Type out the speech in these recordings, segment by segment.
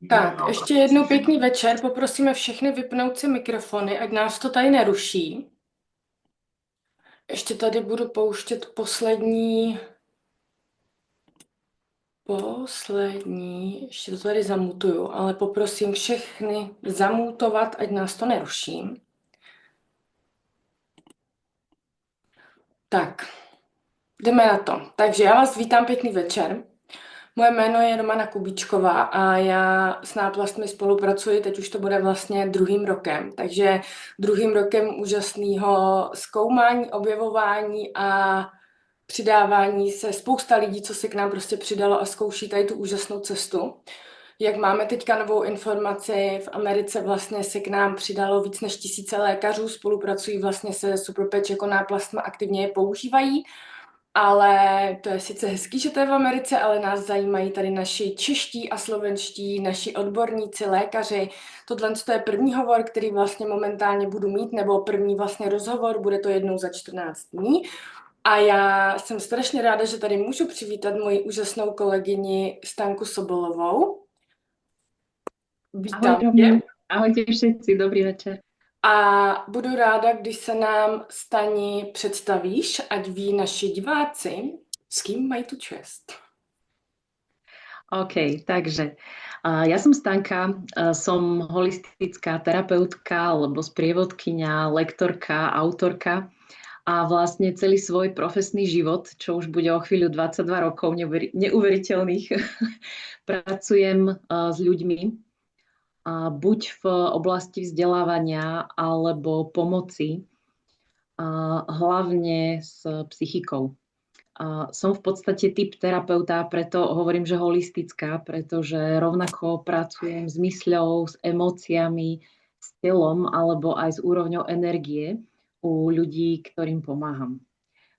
Tak, ještě jednou pěkný večer. Poprosíme všechny vypnout si mikrofony, ať nás to tady neruší. Ještě tady budu pouštět ještě to tady zamutuju, ale poprosím všechny zamutovat, ať nás to neruší. Tak, jdeme na to. Takže já vás vítám, pěkný večer. Moje jméno je Romana Kubíčková a já s náplastmi spolupracuji, teď už to bude vlastně druhým rokem, takže druhým rokem úžasného zkoumání, objevování a přidávání se spousta lidí, co se k nám prostě přidalo a zkouší tady tu úžasnou cestu. Jak máme teďka novou informaci, v Americe vlastně se k nám přidalo víc než 1000 lékařů, spolupracují vlastně se Superpatch jako náplastma, aktivně je používají. Ale to je sice hezký, že to je v Americe, ale nás zajímají tady naši čeští a slovenští, naši odborníci, lékaři. Tohle je první hovor, který vlastně momentálně budu mít, nebo první vlastně rozhovor, bude to jednou za 14 dní. A já jsem strašně ráda, že tady můžu přivítat moji úžasnou kolegyni Stanku Sobolovou. Vítám tě. Ahojte všetci, dobrý večer. A budu ráda, když se nám, Stani, představíš, ať ví naši diváci, s kým mají tu čest. OK, takže ja som Stanka, som holistická terapeutka alebo sprievodkyňa, lektorka, autorka a vlastne celý svoj profesný život, čo už bude o chvíľu 22 rokov neuveriteľných, pracujem s ľuďmi, buď v oblasti vzdelávania alebo pomoci, hlavne s psychikou. Som v podstate typ terapeuta, preto hovorím, že holistická, pretože rovnako pracujem s mysľou, s emóciami, s telom alebo aj s úrovňou energie u ľudí, ktorým pomáham.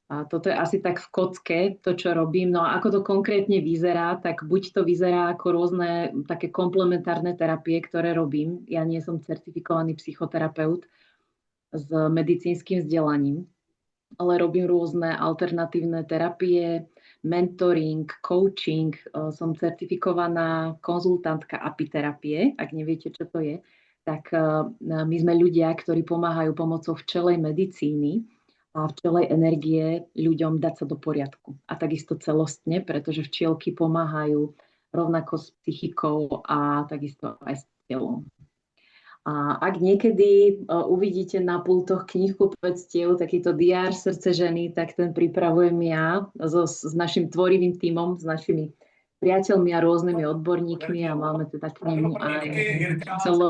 A toto je asi tak v kocke, to, čo robím. No a ako to konkrétne vyzerá, tak buď to vyzerá ako rôzne také komplementárne terapie, ktoré robím. Ja nie som certifikovaný psychoterapeut s medicínskym vzdelaním, ale robím rôzne alternatívne terapie, mentoring, coaching, som certifikovaná konzultantka apiterapie, ak neviete, čo to je, tak my sme ľudia, ktorí pomáhajú pomocou včelej medicíny a včelej energie ľuďom dať sa do poriadku. A takisto celostne, pretože včielky pomáhajú rovnako s psychikou a takisto aj s telom. A ak niekedy uvidíte na pultoch knihkupectiev takýto diár Srdce ženy, tak ten pripravujem ja s našim tvorivým tímom, s našimi priateľmi a rôznymi odborníkmi a máme teda k nemu aj celé...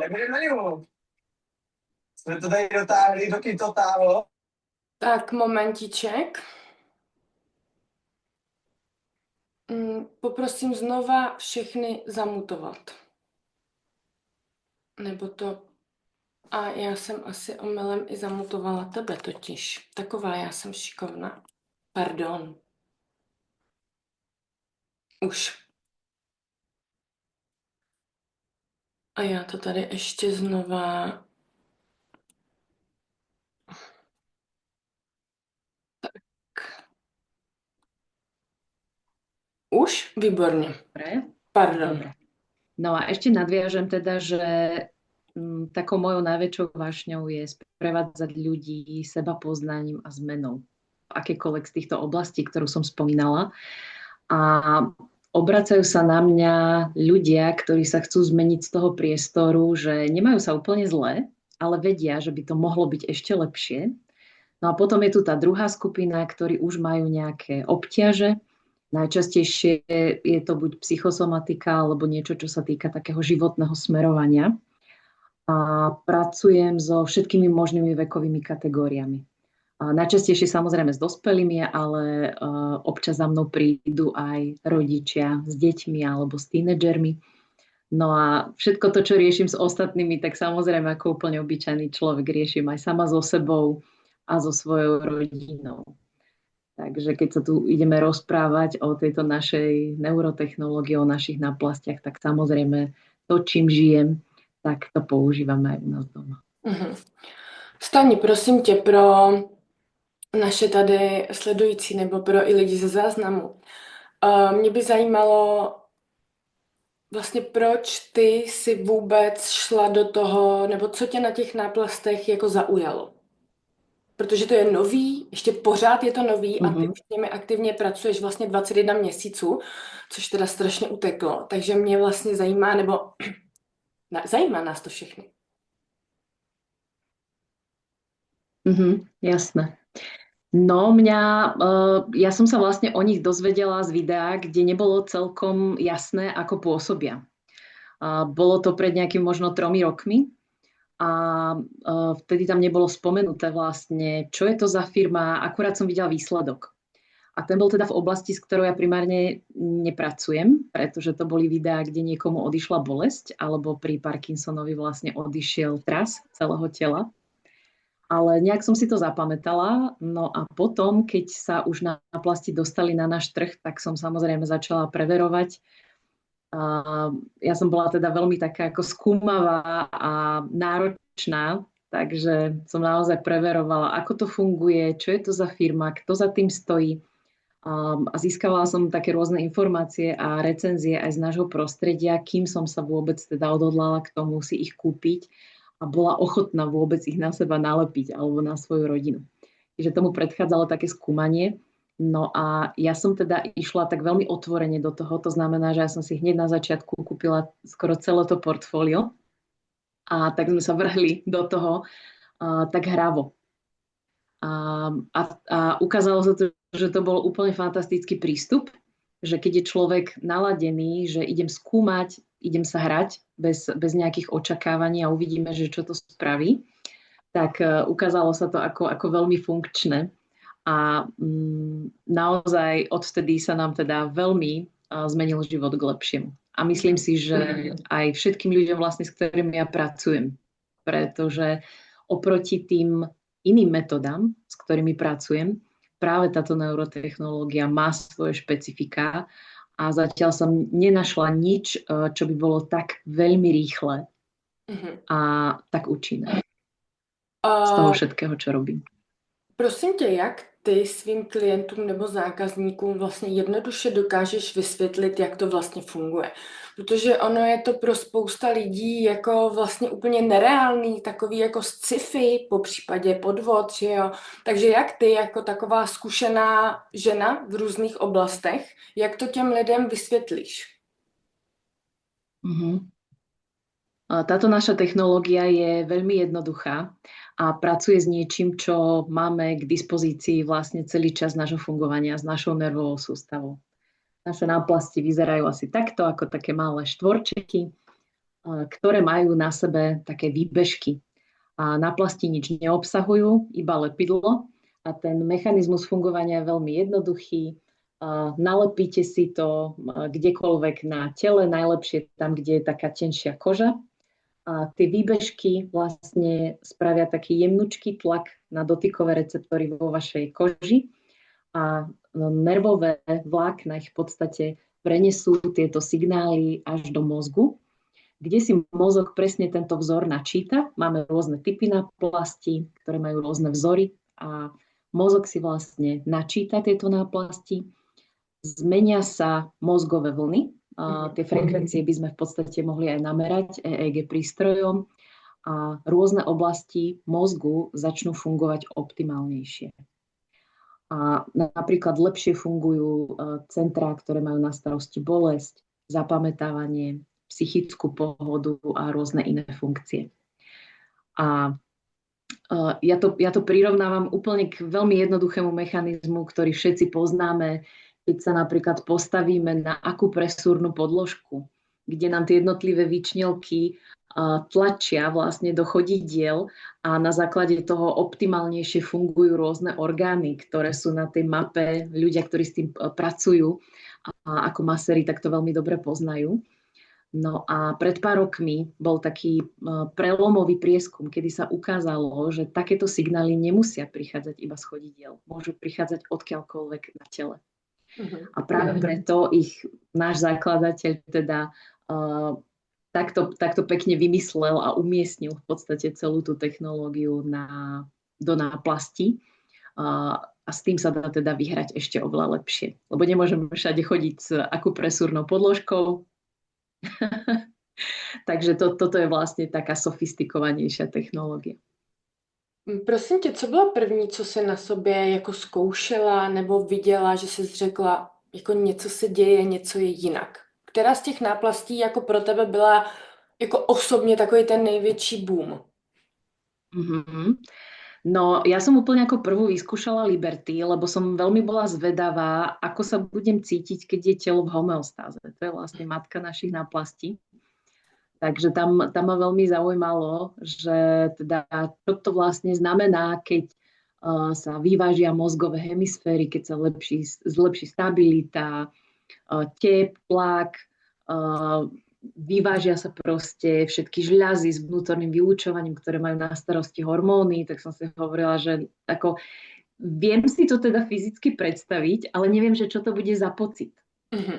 Tak, momentiček. Poprosím znova všechny zamutovat. Nebo to... A já jsem asi omylem i zamutovala tebe totiž. Taková já jsem šikovná. Pardon. Už. A já to tady ještě znova... Tak. Už? Výborně. Dobre. Pardon. Dobre. No a ešte nadviažem teda, že takou mojou najväčšou vášňou je sprevádzať ľudí seba poznaním a zmenou v akékoľvek z týchto oblastí, ktorú som spomínala. A obracajú sa na mňa ľudia, ktorí sa chcú zmeniť z toho priestoru, že nemajú sa úplne zlé, ale vedia, že by to mohlo byť ešte lepšie. No a potom je tu tá druhá skupina, ktorí už majú nejaké obťaže. Najčastejšie je to buď psychosomatika alebo niečo, čo sa týka takého životného smerovania. A pracujem so všetkými možnými vekovými kategóriami. A najčastejšie samozrejme s dospelými, ale občas za mnou prídu aj rodičia s deťmi alebo s tínedžermi. No a všetko to, čo riešim s ostatnými, tak samozrejme ako úplne obyčajný človek riešim aj sama so sebou a so svojou rodinou. Takže keď sa tu ideme rozprávať o tejto našej neurotechnológii, o našich náplastiach, tak samozrejme to, čím žijem, tak to používame aj u nás doma. Stani, prosím tě, pro naše tady sledující nebo pro i lidi ze záznamu. Mě by zajímalo, vlastně proč ty si vůbec šla do toho, nebo co tě na těch náplastech jako zaujalo? Protože to je nový, ještě pořád je to nový a ty Mhm. už s nimi aktivně pracuješ vlastně 21 měsíců, což teda strašně uteklo. Takže mě vlastně zajímá, nebo zajímá nás to všechny. Jasné. No, ja som sa vlastne o nich dozvedela z videa, kde nebolo celkom jasné, ako pôsobia. Bolo to pred nejakým možno 3 rokmi a vtedy tam nebolo spomenuté vlastne, čo je to za firma, akurát som videla výsledok. A ten bol teda v oblasti, s ktorou ja primárne nepracujem, pretože to boli videá, kde niekomu odišla bolesť, alebo pri Parkinsonovi vlastne odišiel tras celého tela. Ale nejak som si to zapamätala. No a potom, keď sa už na plasti dostali na náš trh, tak som samozrejme začala preverovať. A ja som bola teda veľmi taká ako skúmavá a náročná, takže som naozaj preverovala, ako to funguje, čo je to za firma, kto za tým stojí. A získavala som také rôzne informácie a recenzie aj z nášho prostredia, kým som sa vôbec teda odhodlala k tomu si ich kúpiť a bola ochotná vôbec ich na seba nalepiť alebo na svoju rodinu. Čiže tomu predchádzalo také skúmanie. No a ja som teda išla tak veľmi otvorene do toho. To znamená, že ja som si hneď na začiatku kúpila skoro celé to portfólio a tak sme sa vrhli do toho tak hravo. A ukázalo sa to, že to bol úplne fantastický prístup, že keď je človek naladený, že idem skúmať, idem sa hrať bez nejakých očakávaní a uvidíme, že čo to spraví, tak ukázalo sa to ako veľmi funkčné. A naozaj odvtedy sa nám teda veľmi zmenil život k lepšiemu. A myslím si, že aj všetkým ľuďom vlastne, s ktorými ja pracujem, pretože oproti tým iným metodám, s ktorými pracujem, práve táto neurotechnológia má svoje špecifika a zatiaľ som nenašla nič, čo by bolo tak veľmi rýchle a tak účinné z toho všetkého, čo robím. Prosím tě, jak ty svým klientům nebo zákazníkům vlastně jednoduše dokážeš vysvětlit, jak to vlastně funguje? Protože ono je to pro spousta lidí jako vlastně úplně nereálný, takový jako sci-fi, po případě podvod, že jo? Takže jak ty jako taková zkušená žena v různých oblastech, jak to těm lidem vysvětlíš? Táto naša technológia je veľmi jednoduchá a pracuje s niečím, čo máme k dispozícii vlastne celý čas nášho fungovania s našou nervovou sústavou. Naše náplasti vyzerajú asi takto, ako také malé štvorčeky, ktoré majú na sebe také výbežky. A náplasti nič neobsahujú, iba lepidlo a ten mechanizmus fungovania je veľmi jednoduchý. Nalepíte si to kdekoľvek na tele, najlepšie tam, kde je taká tenšia koža. A tie výbežky vlastne spravia taký jemnučký tlak na dotykové receptory vo vašej koži a nervové vlákna ich v podstate prenesú tieto signály až do mozgu, kde si mozog presne tento vzor načíta. Máme rôzne typy náplasti, ktoré majú rôzne vzory a mozog si vlastne načíta tieto náplasti. Zmenia sa mozgové vlny. Tie frekvencie by sme v podstate mohli aj namerať EEG prístrojom a rôzne oblasti mozgu začnú fungovať optimálnejšie. A napríklad lepšie fungujú centrá, ktoré majú na starosti bolesť, zapamätávanie, psychickú pohodu a rôzne iné funkcie. A ja to prirovnávam úplne k veľmi jednoduchému mechanizmu, ktorý všetci poznáme, keď sa napríklad postavíme na akupresúrnu podložku, kde nám tie jednotlivé výčnelky tlačia vlastne do chodidiel a na základe toho optimálnejšie fungujú rôzne orgány, ktoré sú na tej mape, ľudia, ktorí s tým pracujú a ako maséri, tak to veľmi dobre poznajú. No a pred pár rokmi bol taký prelomový prieskum, kedy sa ukázalo, že takéto signály nemusia prichádzať iba z chodidiel, môžu prichádzať odkiaľkoľvek na tele. A práve preto ich náš zakladateľ teda takto pekne vymyslel a umiestnil v podstate celú tú technológiu do náplasti a s tým sa dá teda vyhrať ešte oveľa lepšie. Lebo nemôžeme všade chodiť s akupresúrnou podložkou, Takže toto je vlastne taká sofistikovanejšia technológia. Prosím tě, co bylo první, co jsi na sobě jako zkoušela nebo viděla, že jsi řekla, jako něco se děje, něco je jinak? Která z těch náplastí jako pro tebe byla jako osobně takový ten největší boom? Mhm. No, ja som úplne ako prvú vyskúšala Liberty, lebo som veľmi bola zvedavá, ako sa budem cítiť, keď je telo v homeostáze. To je vlastne matka našich náplastí. Takže tam ma veľmi zaujímalo, že teda, čo to vlastne znamená, keď sa vyvážia mozgové hemisféry, keď sa zlepší stabilita, tep, tlak, vyvážia sa proste všetky žľazy s vnútorným vylučovaním, ktoré majú na starosti hormóny, tak som si hovorila, že ako viem si to teda fyzicky predstaviť, ale neviem, že čo to bude za pocit. Mhm.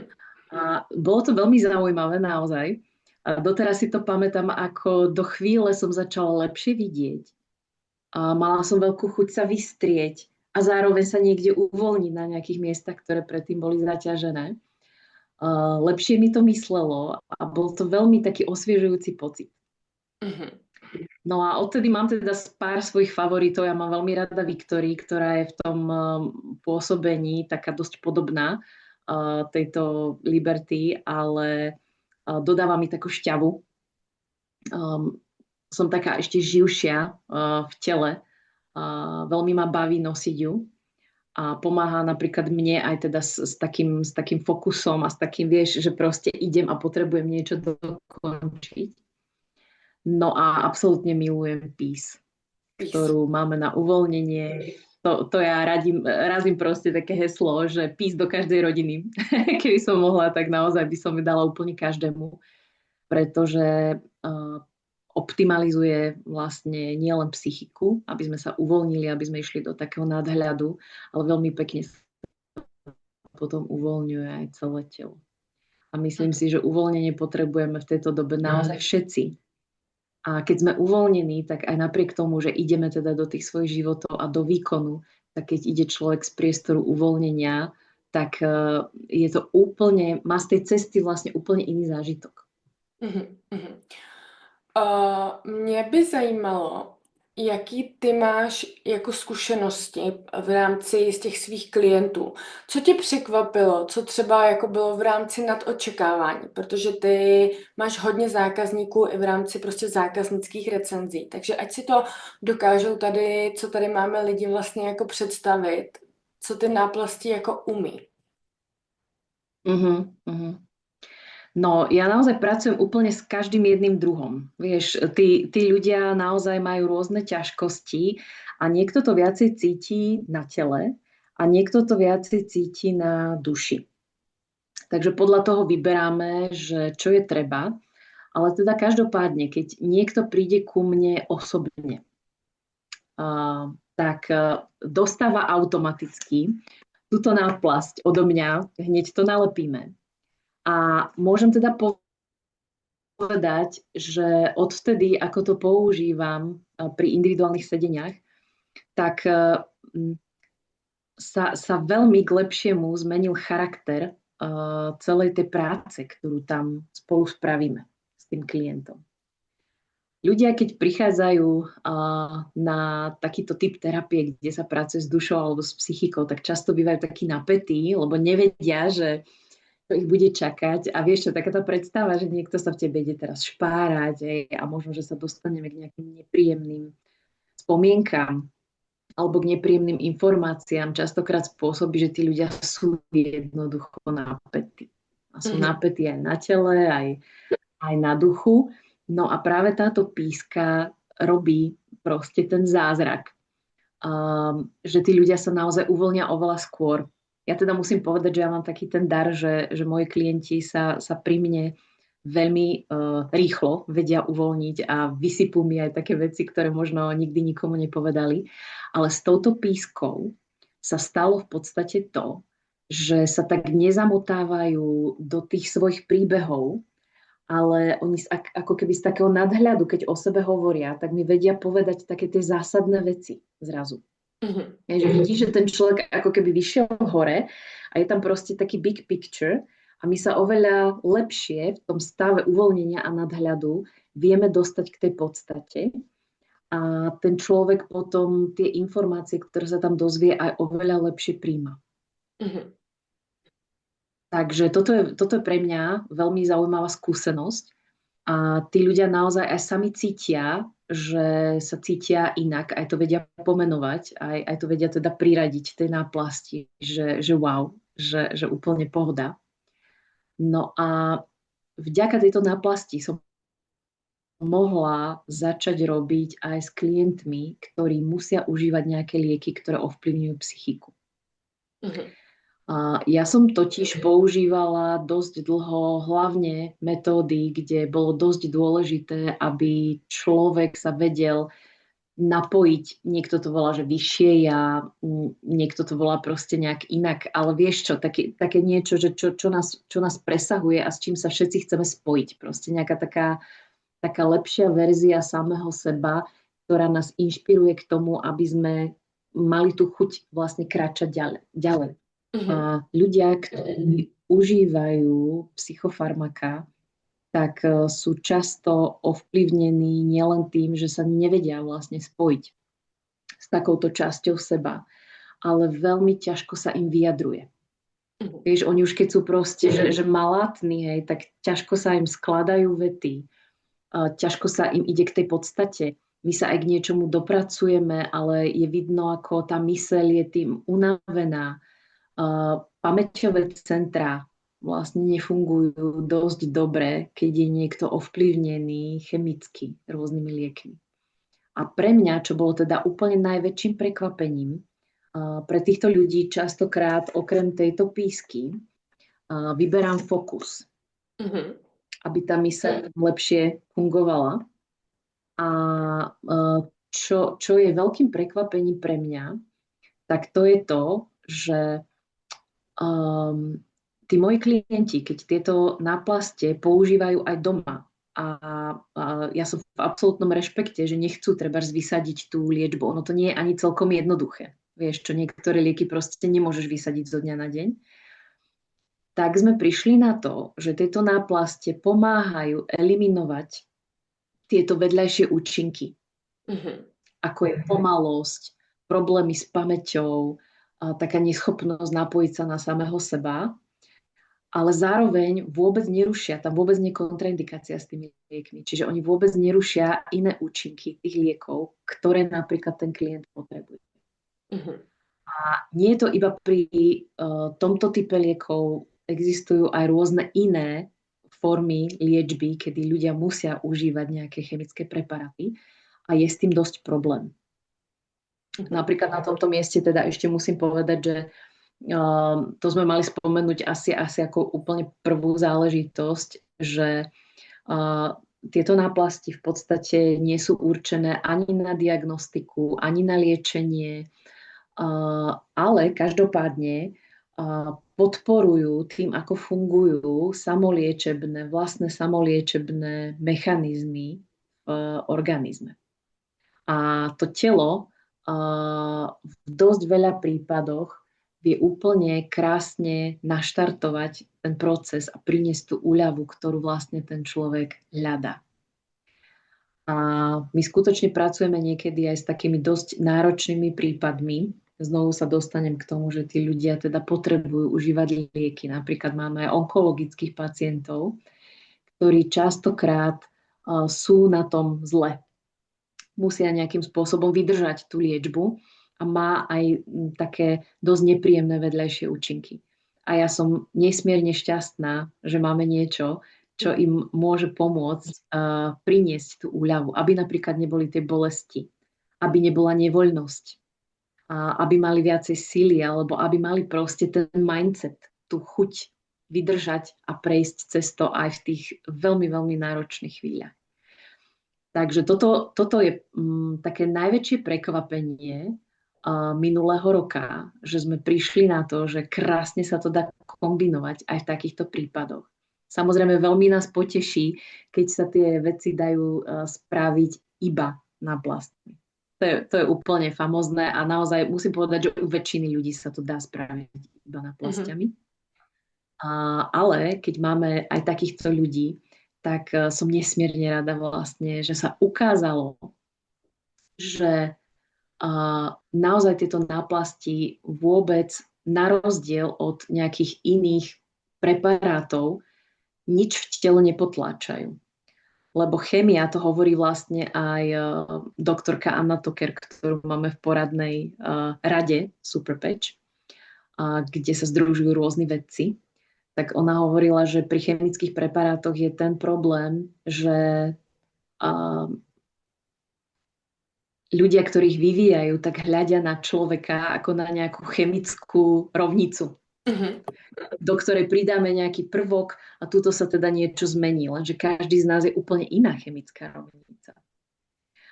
A bolo to veľmi zaujímavé naozaj. A doteraz si to pamätám, ako do chvíle som začala lepšie vidieť. A mala som veľkú chuť sa vystrieť a zároveň sa niekde uvoľniť na nejakých miestach, ktoré predtým boli zaťažené. Lepšie mi to myslelo a bol to veľmi taký osviežujúci pocit. Mhm. No a odtedy mám teda pár svojich favoritov. Ja mám veľmi rada Victory, ktorá je v tom pôsobení taká dosť podobná tejto Liberty, ale dodáva mi takú šťavu. Som taká ešte živšia v tele. Veľmi ma baví nosiť ju. A pomáha napríklad mne aj teda s takým fokusom a s takým, vieš, že proste idem a potrebujem niečo dokončiť. No a absolútne milujem Peace, ktorú máme na uvoľnenie. To ja razím proste také heslo, že Peace do každej rodiny. Keby som mohla, tak naozaj by som ju dala úplne každému, pretože optimalizuje vlastne nielen psychiku, aby sme sa uvoľnili, aby sme išli do takého nadhľadu, ale veľmi pekne sa potom uvoľňuje aj celé telo. A myslím si, že uvoľnenie potrebujeme v tejto dobe naozaj všetci. A keď sme uvoľnení, tak aj napriek tomu, že ideme teda do tých svojich životov a do výkonu, tak keď ide človek z priestoru uvoľnenia, tak je to úplne, má z tej cesty vlastne úplne iný zážitok. Mhm. Mě by zajímalo, jaký ty máš jako zkušenosti v rámci z těch svých klientů. Co tě překvapilo, co třeba jako bylo v rámci nadočekávání, protože ty máš hodně zákazníků i v rámci prostě zákaznických recenzí, takže ať si to dokážou tady, co tady máme lidi vlastně jako představit, co ty náplasti jako umí. No, ja naozaj pracujem úplne s každým jedným druhom. Vieš, tí ľudia naozaj majú rôzne ťažkosti a niekto to viacej cíti na tele a niekto to viacej cíti na duši. Takže podľa toho vyberáme, že čo je treba, ale teda každopádne, keď niekto príde ku mne osobne, tak dostáva automaticky túto náplasť odo mňa, hneď to nalepíme. A môžem teda povedať, že odvtedy, ako to používam pri individuálnych sedeniach, tak sa veľmi k lepšiemu zmenil charakter celej tej práce, ktorú tam spolu spravíme s tým klientom. Ľudia, keď prichádzajú na takýto typ terapie, kde sa pracuje s dušou alebo s psychikou, tak často bývajú takí napätí, lebo nevedia, že to ich bude čakať. A vieš čo, taká tá predstava, že niekto sa v tebe ide teraz špárať a možno, že sa dostaneme k nejakým nepríjemným spomienkám alebo k nepríjemným informáciám, častokrát spôsobí, že tí ľudia sú jednoducho napätí. A sú napätí aj na tele, aj na duchu. No a práve táto píska robí proste ten zázrak, že tí ľudia sa naozaj uvoľnia oveľa skôr. Ja teda musím povedať, že ja mám taký ten dar, že moji klienti sa pri mne veľmi rýchlo vedia uvoľniť a vysypú mi aj také veci, ktoré možno nikdy nikomu nepovedali. Ale s touto pískou sa stalo v podstate to, že sa tak nezamotávajú do tých svojich príbehov, ale oni ako keby z takého nadhľadu, keď o sebe hovoria, tak mi vedia povedať také tie zásadné veci zrazu. Že vidíš, že ten človek ako keby vyšiel hore a je tam proste taký big picture A my sa oveľa lepšie v tom stave uvoľnenia a nadhľadu vieme dostať k tej podstate a ten človek potom tie informácie, ktoré sa tam dozvie, aj oveľa lepšie príjma. Mhm. Takže toto je pre mňa veľmi zaujímavá skúsenosť. A tí ľudia naozaj aj sami cítia, že sa cítia inak, aj to vedia pomenovať, aj to vedia teda priradiť tej náplasti, že wow, že úplne pohoda. No a vďaka tejto náplasti som mohla začať robiť aj s klientmi, ktorí musia užívať nejaké lieky, ktoré ovplyvňujú psychiku. Mhm. Ja som totiž používala dosť dlho hlavne metódy, kde bolo dosť dôležité, aby človek sa vedel napojiť. Niekto to volá, že vyššie ja, niekto to volá proste nejak inak, ale vieš čo, také niečo, že čo nás presahuje a s čím sa všetci chceme spojiť. Proste nejaká taká lepšia verzia samého seba, ktorá nás inšpiruje k tomu, aby sme mali tú chuť vlastne kráčať ďalej. Mhm. A ľudia, ktorí užívajú psychofarmaka, tak sú často ovplyvnení nielen tým, že sa nevedia vlastne spojiť s takouto časťou seba, ale veľmi ťažko sa im vyjadruje. Mhm. Vieš, oni už keď sú proste, že malátni, hej, tak ťažko sa im skladajú vety, ťažko sa im ide k tej podstate. My sa aj k niečomu dopracujeme, ale je vidno, ako tá myseľ je tým unavená. Pamäťové centrá vlastne nefungujú dosť dobre, keď je niekto ovplyvnený chemicky rôznymi liekmi. A pre mňa, čo bolo teda úplne najväčším prekvapením, pre týchto ľudí častokrát okrem tejto písky vyberám fokus, Mhm. aby tá myseľ lepšie fungovala. A čo je veľkým prekvapením pre mňa, tak to je to, že tí moji klienti, keď tieto náplaste používajú aj doma, a ja som v absolútnom rešpekte, že nechcú treba vysadiť tú liečbu. Ono to nie je ani celkom jednoduché. Vieš, čo niektoré lieky proste nemôžeš vysadiť zo dňa na deň. Tak sme prišli na to, že tieto náplaste pomáhajú eliminovať tieto vedľajšie účinky, Mhm. ako je pomalosť, problémy s pamäťou, taká neschopnosť napojiť sa na samého seba, ale zároveň vôbec nerušia, tam vôbec nie je kontraindikácia s tými liekmi, čiže oni vôbec nerušia iné účinky tých liekov, ktoré napríklad ten klient potrebuje. Mhm. A nie je to iba pri tomto type liekov, existujú aj rôzne iné formy liečby, kedy ľudia musia užívať nejaké chemické preparáty a je s tým dosť problém. Mhm. Napríklad na tomto mieste teda ešte musím povedať, že to sme mali spomenúť asi ako úplne prvú záležitosť, že tieto náplasti v podstate nie sú určené ani na diagnostiku, ani na liečenie, ale každopádne podporujú tým, ako fungujú vlastné samoliečebné mechanizmy v organizme. A to telo v dosť veľa prípadoch vie úplne krásne naštartovať ten proces a priniesť tú úľavu, ktorú vlastne ten človek hľadá. A my skutočne pracujeme niekedy aj s takými dosť náročnými prípadmi. Znovu sa dostanem k tomu, že tí ľudia teda potrebujú užívať lieky. Napríklad máme aj onkologických pacientov, ktorí častokrát sú na tom zle. Musia nejakým spôsobom vydržať tú liečbu a má aj také dosť nepríjemné vedľajšie účinky. A ja som nesmierne šťastná, že máme niečo, čo im môže pomôcť priniesť tú úľavu, aby napríklad neboli tie bolesti, aby nebola nevoľnosť, aby mali viacej síly, alebo aby mali proste ten mindset, tú chuť vydržať a prejsť cez to aj v tých veľmi, veľmi náročných chvíľach. Takže toto je také najväčšie prekvapenie minulého roka, že sme prišli na to, že krásne sa to dá kombinovať aj v takýchto prípadoch. Samozrejme, veľmi nás poteší, keď sa tie veci dajú spraviť iba na plastmi. To je úplne famózne a naozaj musím povedať, že u väčšiny ľudí sa to dá spraviť iba na plastiami. Ale keď máme aj takýchto ľudí, tak som nesmierne rada vlastne, že sa ukázalo, že naozaj tieto náplasti vôbec na rozdiel od nejakých iných preparátov nič v tele nepotláčajú. Lebo chémia, to hovorí vlastne aj doktorka Anna Toker, ktorú máme v poradnej rade Superpatch, kde sa združujú rôzni vedci, tak ona hovorila, že pri chemických preparátoch je ten problém, že ľudia, ktorých vyvíjajú, tak hľadia na človeka ako na nejakú chemickú rovnicu, Mhm. do ktorej pridáme nejaký prvok a tuto sa teda niečo zmení, lenže každý z nás je úplne iná chemická rovnica.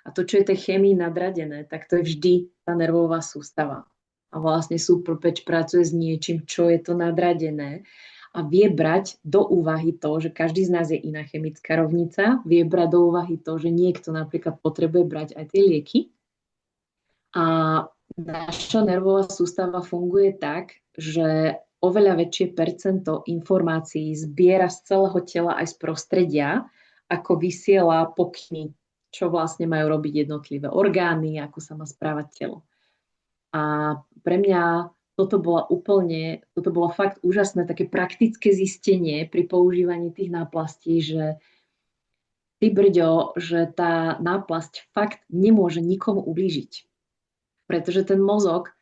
A to, čo je tej chémii nadradené, tak to je vždy tá nervová sústava. A vlastne Superpatch pracuje s niečím, čo je to nadradené a vie brať do úvahy to, že každý z nás je iná chemická rovnica, vie brať do úvahy to, že niekto napríklad potrebuje brať aj tie lieky. A naša nervová sústava funguje tak, že oveľa väčšie percento informácií zbiera z celého tela aj z prostredia, ako vysiela pokyny, čo vlastne majú robiť jednotlivé orgány, ako sa má správať telo. A pre mňa toto bolo fakt úžasné, také praktické zistenie pri používaní tých náplastí, že ty brďo, že tá náplasť fakt nemôže nikomu ublížiť. Pretože ten mozog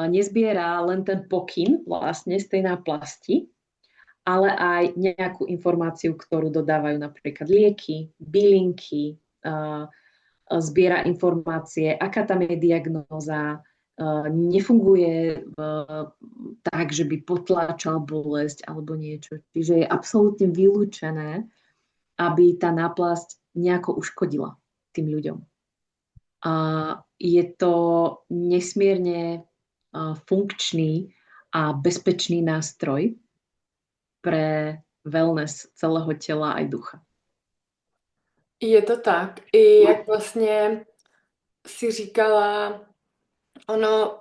nezbiera len ten pokyn vlastne z tej náplasti, ale aj nejakú informáciu, ktorú dodávajú napríklad lieky, bylinky, zbiera informácie, aká tam je diagnóza, nefunguje tak, že by potláčal bolesť alebo niečo. Čiže je absolútne vylúčené, aby tá náplasť nejako uškodila tým ľuďom. A je to nesmierne funkčný a bezpečný nástroj pre wellness celého tela aj ducha. Je to tak. I jak vlastně si říkala, ono,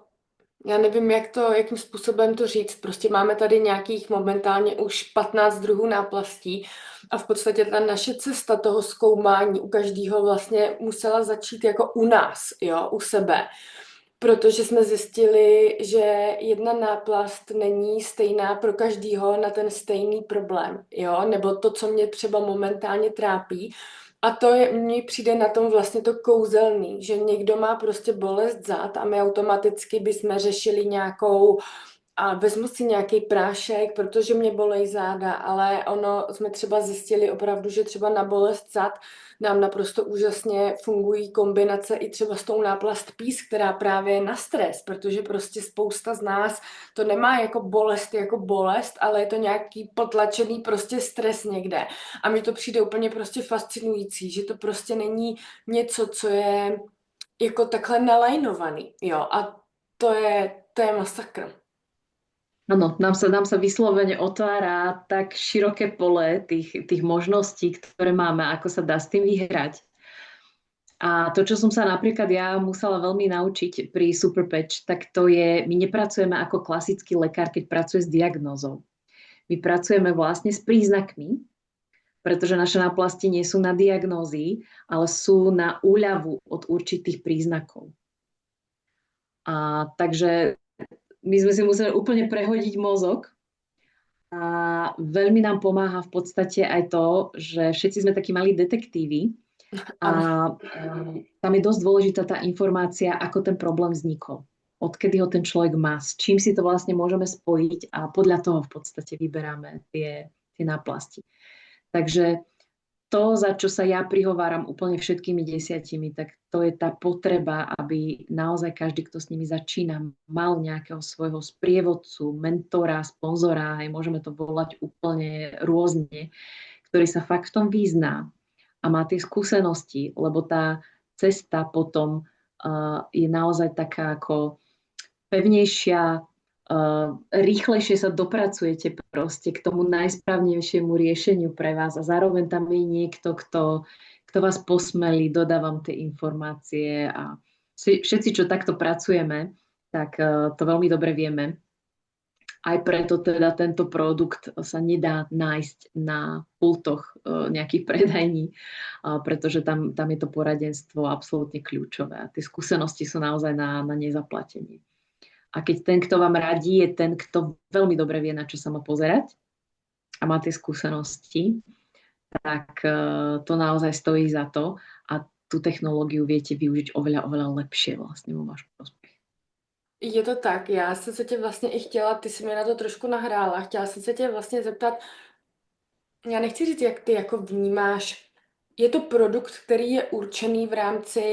já nevím, jakým způsobem to říct. Prostě máme tady nějakých momentálně už 15 druhů náplastí a v podstatě ta naše cesta toho zkoumání u každého vlastně musela začít jako u nás, jo, u sebe. Protože jsme zjistili, že jedna náplast není stejná pro každýho na ten stejný problém, jo, nebo to, co mě třeba momentálně trápí. A to je, mně přijde na tom vlastně to kouzelný, že někdo má prostě bolest zad a my automaticky bychom řešili nějakou a vezmu si nějaký prášek, protože mě bolej záda, ale ono jsme třeba zjistili opravdu, že třeba na bolest zad nám naprosto úžasně fungují kombinace i třeba s tou náplast pís, která právě je na stres, protože prostě spousta z nás to nemá jako bolest, ale je to nějaký potlačený prostě stres někde. A mi to přijde úplně prostě fascinující, že to prostě není něco, co je jako takhle nalajnovaný, jo, a to je masakr. Áno, nám sa vyslovene otvára tak široké pole tých možností, ktoré máme, ako sa dá s tým vyhrať. A to, čo som sa napríklad ja musela veľmi naučiť pri Superpatch, tak to je, my nepracujeme ako klasický lekár, keď pracuje s diagnózou. My pracujeme vlastne s príznakmi, pretože naše náplasti nie sú na diagnózy, ale sú na úľavu od určitých príznakov. A takže my sme si museli úplne prehodiť mozog a veľmi nám pomáha v podstate aj to, že všetci sme takí malí detektívy a tam je dosť dôležitá tá informácia, ako ten problém vznikol. Odkedy ho ten človek má, s čím si to vlastne môžeme spojiť a podľa toho v podstate vyberáme tie náplasti. Takže to, za čo sa ja prihováram úplne všetkými 10, tak to je tá potreba, aby naozaj každý, kto s nimi začína, mal nejakého svojho sprievodcu, mentora, sponzora, aj môžeme to volať úplne rôzne, ktorý sa fakt v tom vyzná a má tie skúsenosti, lebo tá cesta potom je naozaj taká ako pevnejšia, rýchlejšie sa dopracujete proste k tomu najsprávnejšiemu riešeniu pre vás a zároveň tam je niekto, kto vás posmelí, dodávam tie informácie a všetci, čo takto pracujeme, tak to veľmi dobre vieme. Aj preto teda tento produkt sa nedá nájsť na pultoch nejakých predajní, pretože tam je to poradenstvo absolútne kľúčové a tie skúsenosti sú naozaj na nezaplatenie. A keď ten, kto vám radí, je ten, kto veľmi dobre vie, na čo sa má pozerať a má tie skúsenosti, tak to naozaj stojí za to a tú technológiu viete využiť oveľa, oveľa lepšie vlastne vo váš prospech. Je to tak, já jsem se tě vlastně i chtěla, ty jsi mi na to trošku nahrála, chtěla jsem se tě vlastně zeptat, já nechci říct, jak ty jako vnímáš, je to produkt, který je určený v rámci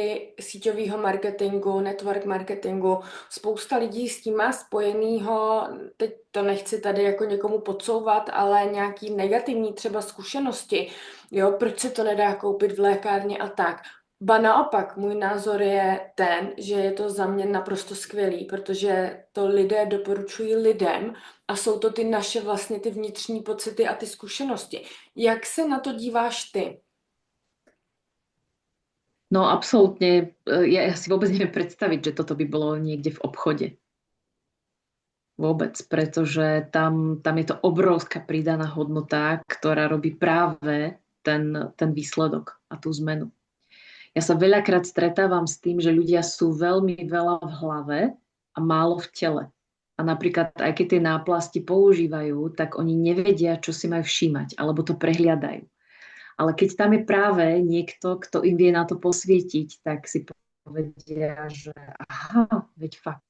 síťového marketingu, network marketingu, spousta lidí s tím má spojenýho, teď to nechci tady jako někomu podsouvat, ale nějaký negativní třeba zkušenosti, jo, proč se to nedá koupit v lékárně a tak. Ba naopak, můj názor je ten, že je to za mě naprosto skvělý, protože to lidé doporučují lidem a jsou to ty naše vlastně ty vnitřní pocity a ty zkušenosti. Jak se na to díváš ty? No absolútne, ja si vôbec neviem predstaviť, že toto by bolo niekde v obchode. Vôbec, pretože tam je to obrovská pridaná hodnota, ktorá robí práve ten výsledok a tú zmenu. Ja sa veľakrát stretávam s tým, že ľudia sú veľmi veľa v hlave a málo v tele. A napríklad aj keď tie náplasti používajú, tak oni nevedia, čo si majú všímať, alebo to prehliadajú. Ale keď tam je práve niekto, kto im vie na to posvietiť, tak si povedia, že aha, veď fakt.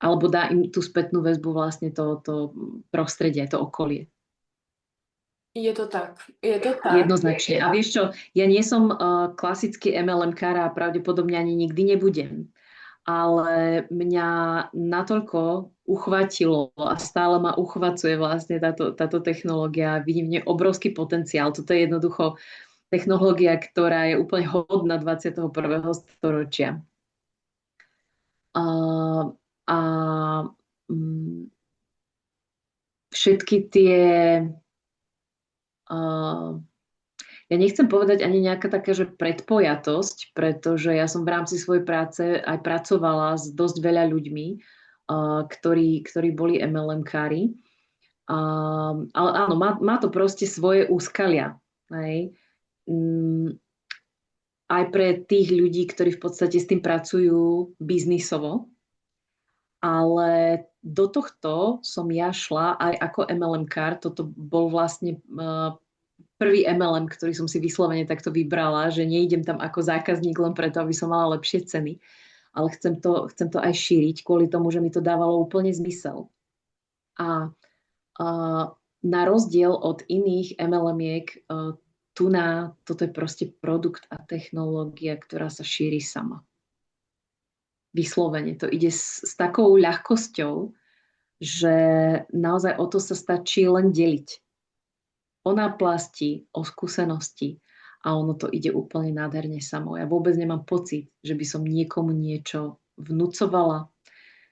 Alebo dá im tú spätnú väzbu vlastne to prostredie, to okolie. Je to tak, je to tak. Jednoznačne. A vieš čo, ja nie som klasický MLM-kár a pravdepodobne ani nikdy nebudem. Ale mňa natoľko uchvatilo a stále ma uchvacuje vlastne táto technológia. Vidím v nej obrovský potenciál. Toto je jednoducho technológia, ktorá je úplne hodná 21. storočia. A, a všetky tie ja nechcem povedať ani nejaká taká, že predpojatosť, pretože ja som v rámci svojej práce aj pracovala s dosť veľa ľuďmi, ktorí boli MLM-kári. Ale áno, má to proste svoje úskalia. Hej. Aj pre tých ľudí, ktorí v podstate s tým pracujú biznisovo. Ale do tohto som ja šla aj ako MLM-kár. Toto bol vlastne prvý MLM, ktorý som si vyslovene takto vybrala, že nejdem tam ako zákazník len preto, aby som mala lepšie ceny, ale chcem to aj šíriť kvôli tomu, že mi to dávalo úplne zmysel. A na rozdiel od iných MLM-iek, toto je proste produkt a technológia, ktorá sa šíri sama. Vyslovene. To ide s takou ľahkosťou, že naozaj o to sa stačí len deliť. O náplasti, o skúsenosti a ono to ide úplne nádherne samo. Ja vôbec nemám pocit, že by som niekomu niečo vnúcovala.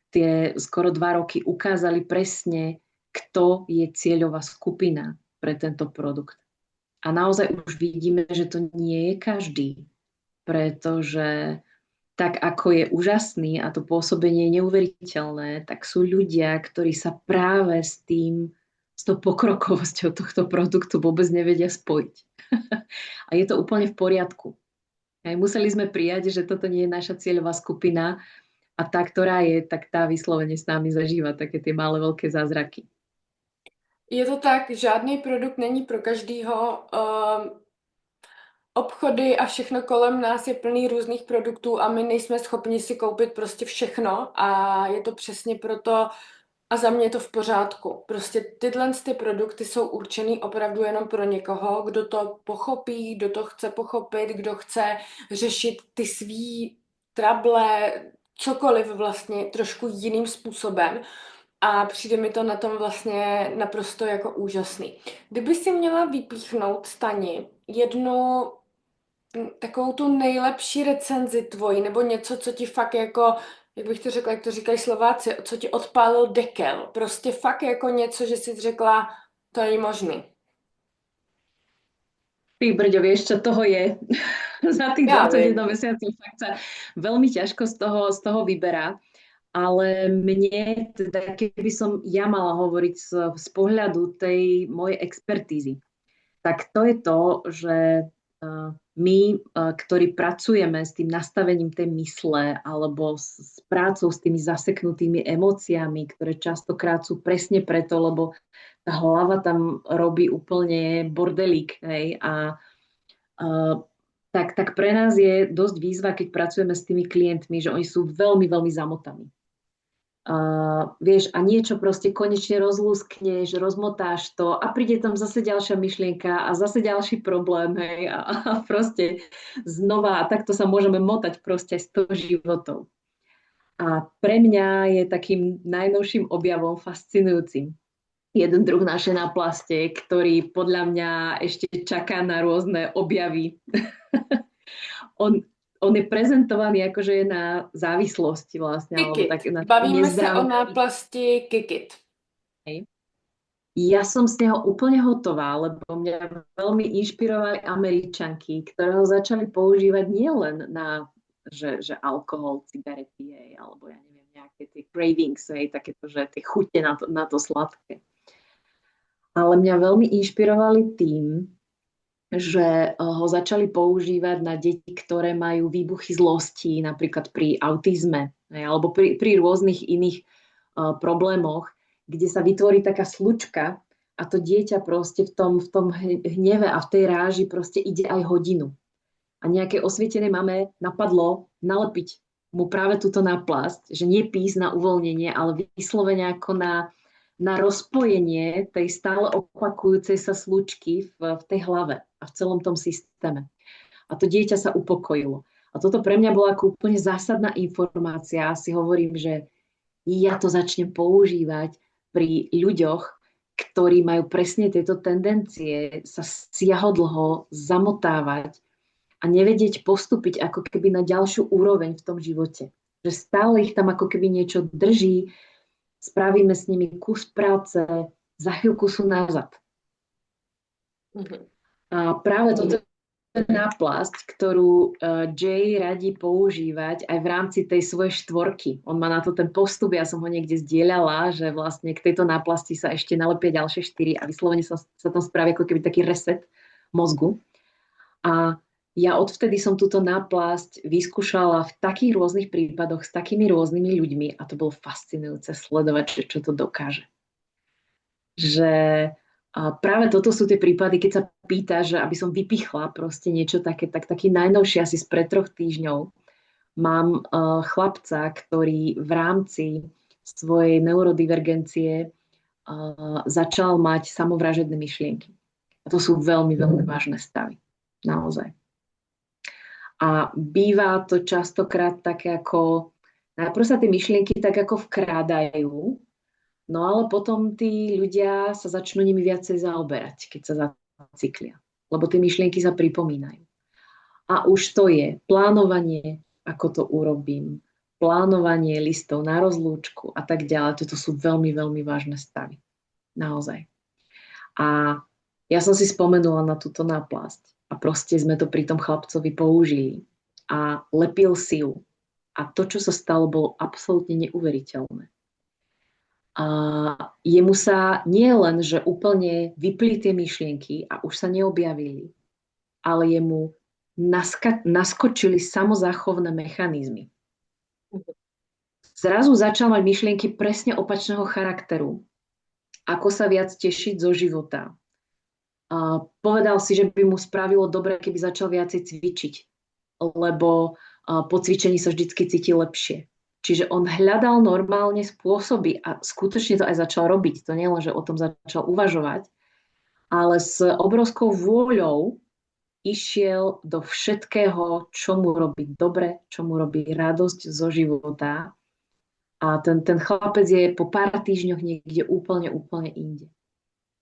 Tie skoro 2 roky ukázali presne, kto je cieľová skupina pre tento produkt. A naozaj už vidíme, že to nie je každý, pretože tak ako je úžasný a to pôsobenie je neuveriteľné, tak sú ľudia, ktorí sa práve s tou pokrokovosťou tohto produktu vôbec nevedia spojiť. A je to úplne v poriadku. Aj museli sme prijať, že toto nie je naša cieľová skupina a tá, ktorá je, tak tá vyslovene s nami zažíva také tie malé veľké zázraky. Je to tak, žádný produkt není pro každýho. Obchody a všechno kolem nás je plný různých produktů a my nejsme schopni si koupit prostě všechno a je to přesně proto, a za mě je to v pořádku. Prostě tyhle ty produkty jsou určený opravdu jenom pro někoho, kdo to pochopí, kdo to chce pochopit, kdo chce řešit ty svý trable, cokoliv vlastně trošku jiným způsobem. A přijde mi to na tom vlastně naprosto jako úžasný. Kdyby si měla vypíchnout, Stani, jednu takovou tu nejlepší recenzi tvoji, nebo něco, co ti fakt jako, jak bych to řekla, jak to říkají Slováci, co ti odpálil dekel. Prostě fakt jako něco, že jsi řekla, to je možný. Ty brďo, vieš, čo toho je? Za tých Ja 21 viem. mesiacov fakt sa veľmi ťažko z toho vyberá. ale mne, teda keby som ja mala hovoriť z pohľadu tej mojej expertízy, tak to je to, že my, ktorí pracujeme s tým nastavením tej mysle alebo s prácou s tými zaseknutými emóciami, ktoré častokrát sú presne preto, lebo tá hlava tam robí úplne bordelík, hej, a tak pre nás je dosť výzva, keď pracujeme s tými klientmi, že oni sú veľmi, veľmi zamotaní. Vieš, a niečo proste konečne rozlúskneš, rozmotáš to a príde tam zase ďalšia myšlienka a zase ďalší problém, hej, a proste znova a takto sa môžeme motať proste 100 životov. A pre mňa je takým najnovším objavom fascinujúcim jeden druh našej náplaste, ktorý podľa mňa ešte čaká na rôzne objavy. on, on je prezentovaný ako, že je na závislosti vlastne, alebo Kikit. tak na Bavíme se o nezdraví. náplasti Kikit. Ja som z neho úplne hotová, lebo mňa veľmi inšpirovali Američanky, ktoré ho začali používať nielen na že alkohol, cigarety, alebo ja neviem, nejaké tie cravings, takéto, že tie chute na to sladké. Ale mňa veľmi inšpirovali tým, že ho začali používať na deti, ktoré majú výbuchy zlosti, napríklad pri autizme, alebo pri rôznych iných problémoch, kde sa vytvorí taká slučka a to dieťa proste v tom hneve a v tej ráži proste ide aj hodinu. A nejaké osvietené mame napadlo nalepiť mu práve túto náplasť, že nie písť na uvoľnenie, ale vyslovene ako na rozpojenie tej stále opakujúcej sa slučky v tej hlave a v celom tom systéme. A to dieťa sa upokojilo. A toto pre mňa bola ako úplne zásadná informácia. Ja si hovorím, že ja to začnem používať pri ľuďoch, ktorí majú presne tieto tendencie sa siahodlho zamotávať a nevedieť postúpiť ako keby na ďalšiu úroveň v tom živote. Že stále ich tam ako keby niečo drží, spravíme s nimi kus práce, za chvíľku sú nazad. A práve toto je náplasť, ktorú Jay radí používať aj v rámci tej svojej štvorky. On má na to ten postup, ja som ho niekde zdieľala, že vlastne k tejto náplasti sa ešte nalepia ďalšie 4 a vyslovene sa tam spraví ako keby taký reset mozgu. A ja odvtedy som túto náplasť vyskúšala v takých rôznych prípadoch s takými rôznymi ľuďmi a to bolo fascinujúce sledovať, čo to dokáže. Že práve toto sú tie prípady, keď sa pýta, že aby som vypichla proste niečo také, tak taký najnovší asi spred 3 týždňov mám chlapca, ktorý v rámci svojej neurodivergencie začal mať samovražedné myšlienky. A to sú veľmi, veľmi vážne stavy. Naozaj. A býva to častokrát také ako, najprv sa tie myšlienky tak ako vkrádajú, no ale potom tí ľudia sa začnú nimi viacej zaoberať, keď sa zacyklia. Lebo tie myšlienky sa pripomínajú. A už to je plánovanie, ako to urobím, plánovanie listov na rozlúčku a tak ďalej. Toto sú veľmi, veľmi vážne stavy. Naozaj. A ja som si spomenula na túto náplasť. A proste sme to pri tom chlapcovi použili. A lepil si ju. A to, čo sa stalo, bolo absolútne neuveriteľné. A jemu sa nie len, že úplne vypli tie myšlienky a už sa neobjavili, ale jemu naskočili samozáchovné mechanizmy. Zrazu začal mať myšlienky presne opačného charakteru. Ako sa viac tešiť zo života. Povedal si, že by mu spravilo dobre, keby začal viacej cvičiť, lebo po cvičení sa vždycky cíti lepšie. Čiže on hľadal normálne spôsoby a skutočne to aj začal robiť. To nie len, že o tom začal uvažovať, ale s obrovskou vôľou išiel do všetkého, čo mu robí dobre, čo mu robí radosť zo života. A ten chlapec je po pár týždňoch niekde úplne inde.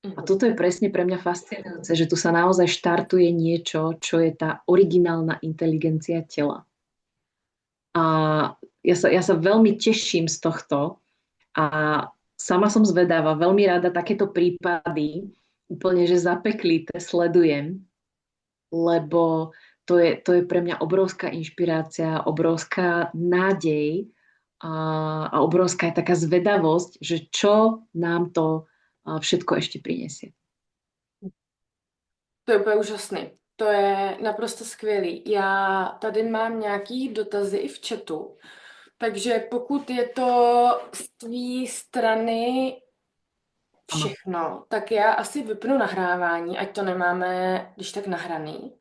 A toto je presne pre mňa fascinujúce, že tu sa naozaj štartuje niečo, čo je tá originálna inteligencia tela. A ja sa veľmi teším z tohto a sama som zvedáva, veľmi rada takéto prípady, úplne, že zapeklité sledujem, lebo to je pre mňa obrovská inšpirácia, obrovská nádej a obrovská je taká zvedavosť, že čo nám to všetko ešte prinesie. To je úplně úžasný. To je naprosto skvělý. Já tady mám nějaký dotazy i v chatu, takže pokud je to z tvý strany Áno. všechno, tak já asi vypnu nahrávání, ať to nemáme když tak nahraný.